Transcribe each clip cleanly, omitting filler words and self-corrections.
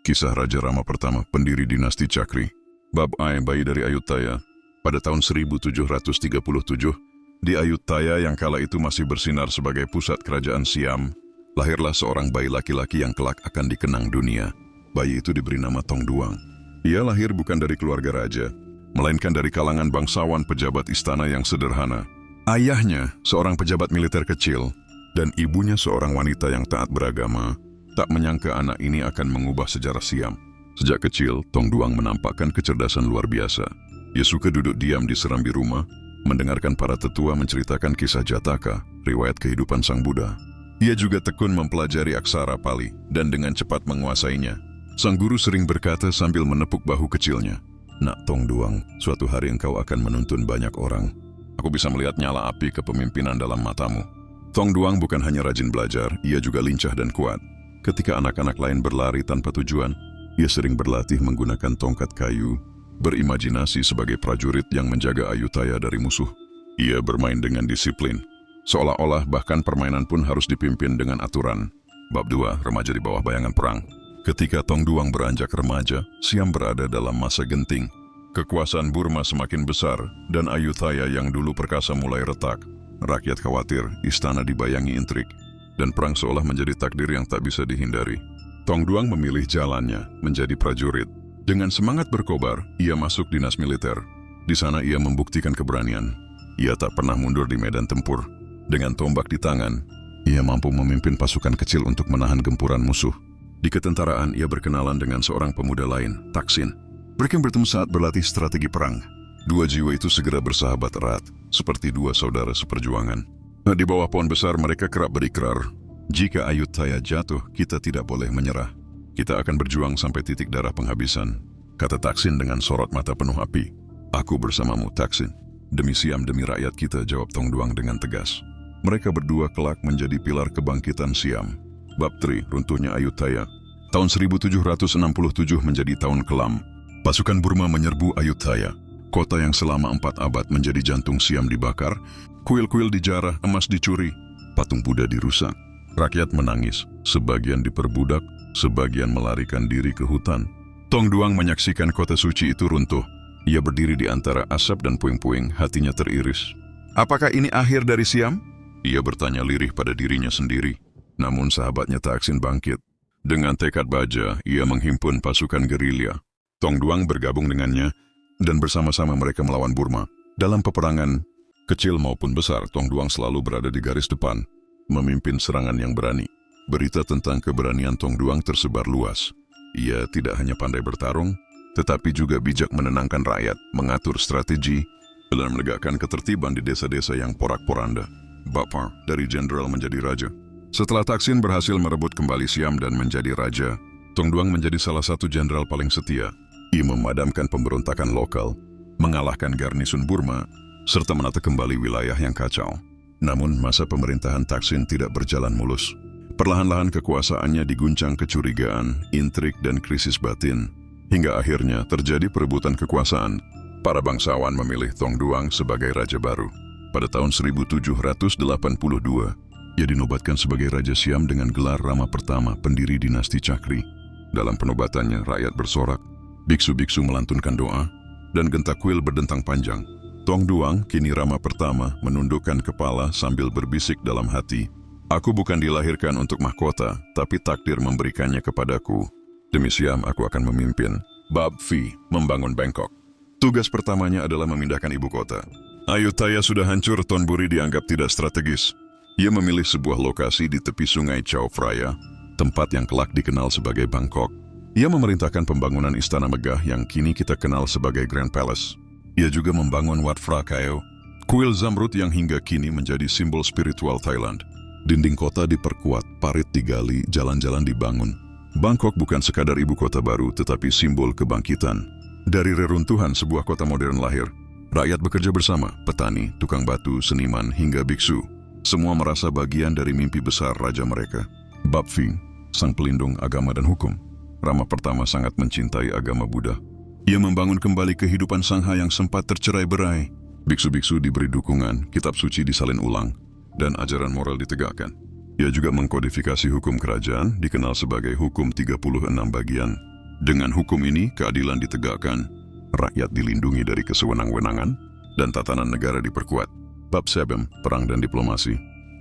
Kisah Raja Rama pertama, pendiri dinasti Chakri. Bab I, bayi dari Ayutthaya. Pada tahun 1737, di Ayutthaya yang kala itu masih bersinar sebagai pusat kerajaan Siam, lahirlah seorang bayi laki-laki yang kelak akan dikenang dunia. Bayi itu diberi nama Tong Duang. Ia lahir bukan dari keluarga raja, melainkan dari kalangan bangsawan pejabat istana yang sederhana. Ayahnya seorang pejabat militer kecil, dan ibunya seorang wanita yang taat beragama. Tak menyangka anak ini akan mengubah sejarah Siam. Sejak kecil, Tong Duang menampakkan kecerdasan luar biasa. Ia suka duduk diam di serambi rumah, mendengarkan para tetua menceritakan kisah Jataka, riwayat kehidupan Sang Buddha. Ia juga tekun mempelajari aksara Pali dan dengan cepat menguasainya. Sang guru sering berkata sambil menepuk bahu kecilnya, "Nak Tong Duang, suatu hari engkau akan menuntun banyak orang. Aku bisa melihat nyala api kepemimpinan dalam matamu." Tong Duang bukan hanya rajin belajar, ia juga lincah dan kuat. Ketika anak-anak lain berlari tanpa tujuan, ia sering berlatih menggunakan tongkat kayu, berimajinasi sebagai prajurit yang menjaga Ayutthaya dari musuh. Ia bermain dengan disiplin, seolah-olah bahkan permainan pun harus dipimpin dengan aturan. Bab 2, remaja di bawah bayangan perang. Ketika Tong Duang beranjak remaja, Siam berada dalam masa genting. Kekuasaan Burma semakin besar, dan Ayutthaya yang dulu perkasa mulai retak. Rakyat khawatir, istana dibayangi intrik, dan perang seolah menjadi takdir yang tak bisa dihindari. Tong Duang memilih jalannya, menjadi prajurit. Dengan semangat berkobar, ia masuk dinas militer. Di sana ia membuktikan keberanian. Ia tak pernah mundur di medan tempur. Dengan tombak di tangan, ia mampu memimpin pasukan kecil untuk menahan gempuran musuh. Di ketentaraan, ia berkenalan dengan seorang pemuda lain, Taksin. Mereka bertemu saat berlatih strategi perang. Dua jiwa itu segera bersahabat erat, seperti dua saudara seperjuangan. Di bawah pohon besar mereka kerap berikrar, "Jika Ayutthaya jatuh, kita tidak boleh menyerah. Kita akan berjuang sampai titik darah penghabisan," kata Taksin dengan sorot mata penuh api. "Aku bersamamu, Taksin. Demi Siam, demi rakyat kita," jawab Tong Duang dengan tegas. Mereka berdua kelak menjadi pilar kebangkitan Siam. Bab 3, runtuhnya Ayutthaya. Tahun 1767 menjadi tahun kelam. Pasukan Burma menyerbu Ayutthaya. Kota yang selama 4 abad menjadi jantung Siam dibakar, kuil-kuil dijarah, emas dicuri, patung Buddha dirusak. Rakyat menangis, sebagian diperbudak, sebagian melarikan diri ke hutan. Tong Duang menyaksikan kota suci itu runtuh. Ia berdiri di antara asap dan puing-puing, hatinya teriris. "Apakah ini akhir dari Siam?" Ia bertanya lirih pada dirinya sendiri. Namun sahabatnya Taksin bangkit. Dengan tekad baja, ia menghimpun pasukan gerilya. Tong Duang bergabung dengannya, dan bersama-sama mereka melawan Burma. Dalam peperangan, kecil maupun besar, Tong Duang selalu berada di garis depan, memimpin serangan yang berani. Berita tentang keberanian Tong Duang tersebar luas. Ia tidak hanya pandai bertarung, tetapi juga bijak menenangkan rakyat, mengatur strategi, dan menegakkan ketertiban di desa-desa yang porak-poranda. Bapar, dari jenderal menjadi raja. Setelah Taksin berhasil merebut kembali Siam dan menjadi raja, Tong Duang menjadi salah satu jenderal paling setia. Ia memadamkan pemberontakan lokal, mengalahkan garnisun Burma, serta menata kembali wilayah yang kacau. Namun masa pemerintahan Taksin tidak berjalan mulus. Perlahan-lahan kekuasaannya diguncang kecurigaan, intrik, dan krisis batin. Hingga akhirnya terjadi perebutan kekuasaan. Para bangsawan memilih Tong Duang sebagai raja baru. Pada tahun 1782, ia dinobatkan sebagai Raja Siam dengan gelar Rama pertama, pendiri dinasti Chakri. Dalam penobatannya, rakyat bersorak, biksu-biksu melantunkan doa, dan gentak kuil berdentang panjang. Tong Duang, kini Rama pertama, menundukkan kepala sambil berbisik dalam hati, "Aku bukan dilahirkan untuk mahkota, tapi takdir memberikannya kepadaku. Demi Siam, aku akan memimpin." Bab 4, membangun Bangkok. Tugas pertamanya adalah memindahkan ibu kota. Ayutthaya sudah hancur, Tuan Buri dianggap tidak strategis. Ia memilih sebuah lokasi di tepi sungai Chao Phraya, tempat yang kelak dikenal sebagai Bangkok. Ia memerintahkan pembangunan istana megah yang kini kita kenal sebagai Grand Palace. Ia juga membangun Wat Phra Kaeo, kuil zamrud yang hingga kini menjadi simbol spiritual Thailand. Dinding kota diperkuat, parit digali, jalan-jalan dibangun. Bangkok bukan sekadar ibu kota baru, tetapi simbol kebangkitan. Dari reruntuhan sebuah kota modern lahir. Rakyat bekerja bersama, petani, tukang batu, seniman, hingga biksu. Semua merasa bagian dari mimpi besar raja mereka. Bab 4, sang pelindung agama dan hukum. Rama pertama sangat mencintai agama Buddha. Ia membangun kembali kehidupan sangha yang sempat tercerai-berai. Biksu-biksu diberi dukungan, kitab suci disalin ulang, dan ajaran moral ditegakkan. Ia juga mengkodifikasi hukum kerajaan, dikenal sebagai Hukum 36 Bagian. Dengan hukum ini, keadilan ditegakkan, rakyat dilindungi dari kesewenang-wenangan, dan tatanan negara diperkuat. Bab 7, Perang dan Diplomasi.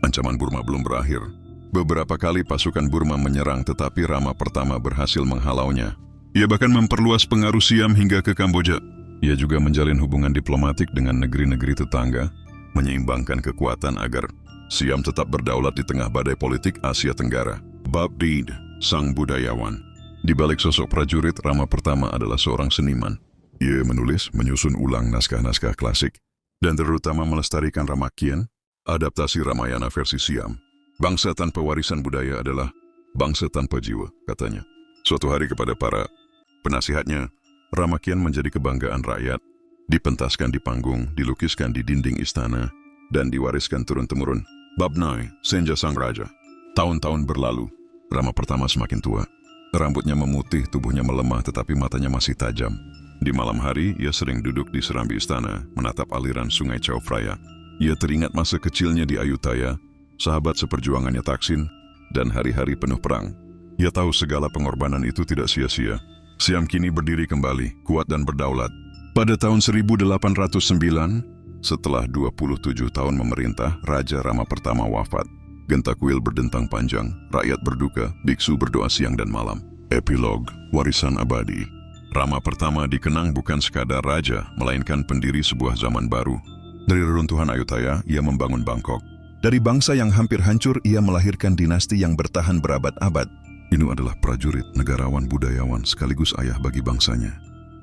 Ancaman Burma belum berakhir. Beberapa kali pasukan Burma menyerang, tetapi Rama pertama berhasil menghalaunya. Ia bahkan memperluas pengaruh Siam hingga ke Kamboja. Ia juga menjalin hubungan diplomatik dengan negeri-negeri tetangga, menyeimbangkan kekuatan agar Siam tetap berdaulat di tengah badai politik Asia Tenggara. Bab Deed, sang budayawan. Di balik sosok prajurit, Rama pertama adalah seorang seniman. Ia menulis, menyusun ulang naskah-naskah klasik, dan terutama melestarikan Ramakien, adaptasi Ramayana versi Siam. Bangsa tanpa warisan budaya adalah bangsa tanpa jiwa, katanya. Suatu hari kepada para penasihatnya, Ramakien menjadi kebanggaan rakyat, dipentaskan di panggung, dilukiskan di dinding istana, dan diwariskan turun-temurun. Bab 9, Senja Sang Raja. Tahun-tahun berlalu, Rama pertama semakin tua. Rambutnya memutih, tubuhnya melemah, tetapi matanya masih tajam. Di malam hari, ia sering duduk di serambi istana, menatap aliran sungai Chao Phraya. Ia teringat masa kecilnya di Ayutthaya, sahabat seperjuangannya Taksin, dan hari-hari penuh perang. Ia tahu segala pengorbanan itu tidak sia-sia. Siam kini berdiri kembali, kuat dan berdaulat. Pada tahun 1809, setelah 27 tahun memerintah, Raja Rama pertama wafat. Genta kuil berdentang panjang, rakyat berduka, biksu berdoa siang dan malam. Epilog, warisan abadi. Rama pertama dikenang bukan sekadar raja, melainkan pendiri sebuah zaman baru. Dari reruntuhan Ayutthaya, ia membangun Bangkok. Dari bangsa yang hampir hancur, ia melahirkan dinasti yang bertahan berabad-abad. Ini adalah prajurit, negarawan, budayawan, sekaligus ayah bagi bangsanya.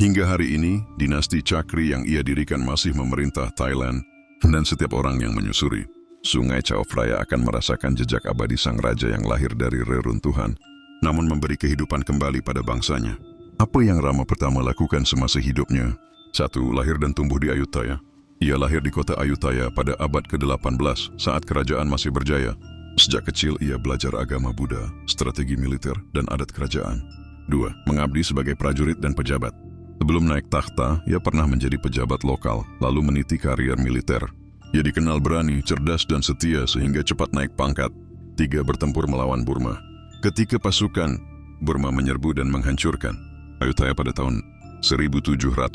Hingga hari ini, dinasti Chakri yang ia dirikan masih memerintah Thailand, dan setiap orang yang menyusuri sungai Chao Phraya akan merasakan jejak abadi sang raja yang lahir dari reruntuhan, namun memberi kehidupan kembali pada bangsanya. Apa yang Rama pertama lakukan semasa hidupnya? 1. Lahir dan tumbuh di Ayutthaya. Ia lahir di kota Ayutthaya pada abad ke-18 saat kerajaan masih berjaya. Sejak kecil ia belajar agama Buddha, strategi militer, dan adat kerajaan. 2. Mengabdi sebagai prajurit dan pejabat. Sebelum naik takhta, ia pernah menjadi pejabat lokal, lalu meniti karier militer. Ia dikenal berani, cerdas, dan setia sehingga cepat naik pangkat. 3. Bertempur melawan Burma. Ketika pasukan Burma menyerbu dan menghancurkan Ayutthaya pada tahun 1767,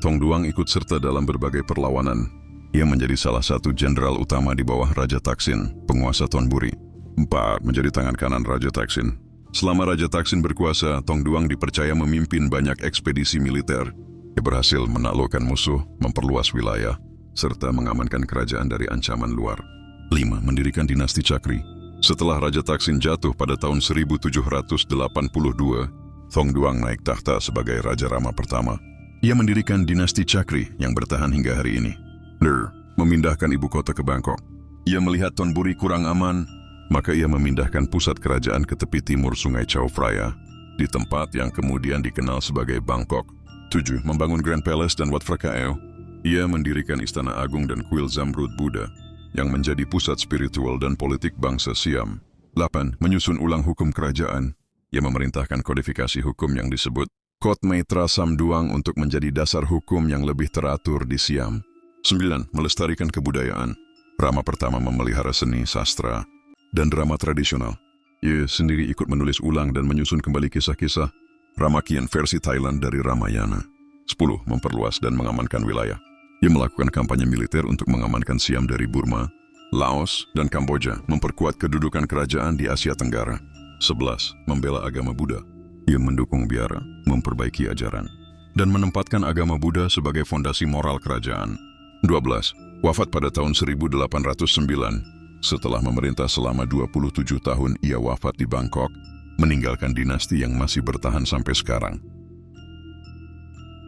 Thong Duang ikut serta dalam berbagai perlawanan. Ia menjadi salah satu jenderal utama di bawah Raja Taksin, penguasa Thonburi. 4. Menjadi tangan kanan Raja Taksin. Selama Raja Taksin berkuasa, Thong Duang dipercaya memimpin banyak ekspedisi militer. Ia berhasil menaklukkan musuh, memperluas wilayah, serta mengamankan kerajaan dari ancaman luar. 5. Mendirikan dinasti Chakri. Setelah Raja Taksin jatuh pada tahun 1782, Thong Duang naik takhta sebagai Raja Rama pertama. Ia mendirikan dinasti Chakri yang bertahan hingga hari ini. Memindahkan ibu kota ke Bangkok. Ia melihat Thonburi kurang aman, maka ia memindahkan pusat kerajaan ke tepi timur sungai Chao Phraya, di tempat yang kemudian dikenal sebagai Bangkok. 7. Membangun Grand Palace dan Wat Phra Kaeo. Ia mendirikan Istana Agung dan Kuil Zamrud Buddha, yang menjadi pusat spiritual dan politik bangsa Siam. 8. Menyusun ulang hukum kerajaan. Ia memerintahkan kodifikasi hukum yang disebut Kot Metra Samduang untuk menjadi dasar hukum yang lebih teratur di Siam. 9. Melestarikan kebudayaan. Rama pertama memelihara seni, sastra, dan drama tradisional. Ia sendiri ikut menulis ulang dan menyusun kembali kisah-kisah Ramakien versi Thailand dari Ramayana. 10. Memperluas dan mengamankan wilayah. Ia melakukan kampanye militer untuk mengamankan Siam dari Burma, Laos, dan Kamboja, memperkuat kedudukan kerajaan di Asia Tenggara. 11. Membela agama Buddha. Ia mendukung biara, memperbaiki ajaran, dan menempatkan agama Buddha sebagai fondasi moral kerajaan. 12. Wafat pada tahun 1809. Setelah memerintah selama 27 tahun, ia wafat di Bangkok, meninggalkan dinasti yang masih bertahan sampai sekarang.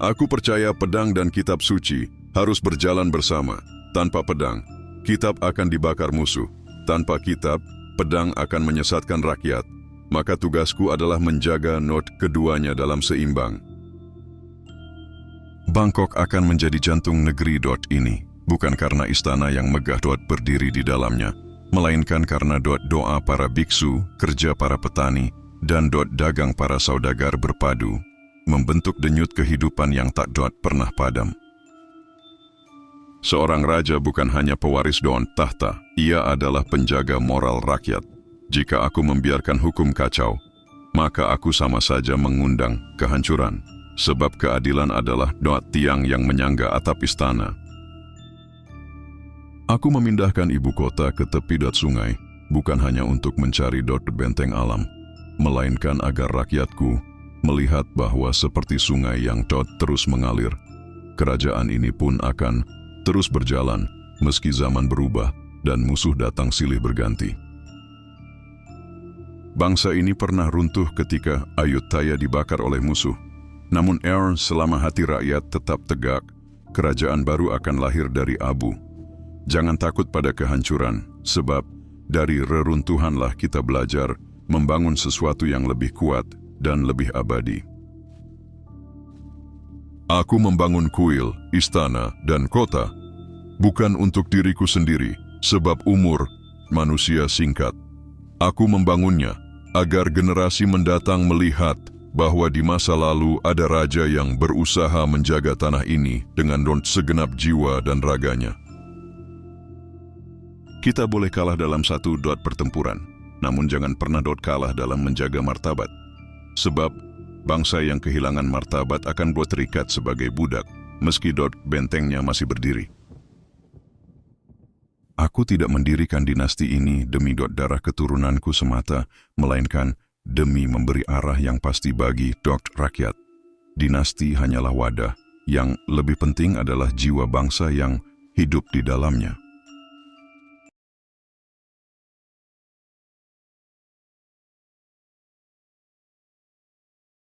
Aku percaya pedang dan kitab suci harus berjalan bersama. Tanpa pedang, kitab akan dibakar musuh. Tanpa kitab, pedang akan menyesatkan rakyat. Maka tugasku adalah menjaga not keduanya dalam seimbang. Bangkok akan menjadi jantung negeri ini, bukan karena istana yang megah berdiri di dalamnya, melainkan karena doa para biksu, kerja para petani, dan dagang para saudagar berpadu, membentuk denyut kehidupan yang tak pernah padam. Seorang raja bukan hanya pewaris tahta, ia adalah penjaga moral rakyat. Jika aku membiarkan hukum kacau, maka aku sama saja mengundang kehancuran, sebab keadilan adalah doa tiang yang menyangga atap istana. Aku memindahkan ibu kota ke tepi sungai, bukan hanya untuk mencari benteng alam, melainkan agar rakyatku melihat bahwa seperti sungai yang terus mengalir, kerajaan ini pun akan terus berjalan meski zaman berubah dan musuh datang silih berganti. Bangsa ini pernah runtuh ketika Ayutthaya dibakar oleh musuh. Namun selama hati rakyat tetap tegak, kerajaan baru akan lahir dari abu. Jangan takut pada kehancuran, sebab dari reruntuhanlah kita belajar membangun sesuatu yang lebih kuat dan lebih abadi. Aku membangun kuil, istana, dan kota, bukan untuk diriku sendiri, sebab umur manusia singkat. Aku membangunnya agar generasi mendatang melihat bahwa di masa lalu ada raja yang berusaha menjaga tanah ini dengan segenap jiwa dan raganya. Kita boleh kalah dalam satu pertempuran, namun jangan pernah kalah dalam menjaga martabat. Sebab bangsa yang kehilangan martabat akan terikat sebagai budak, meski bentengnya masih berdiri. Aku tidak mendirikan dinasti ini demi darah keturunanku semata, melainkan demi memberi arah yang pasti bagi rakyat. Dinasti hanyalah wadah, yang lebih penting adalah jiwa bangsa yang hidup di dalamnya.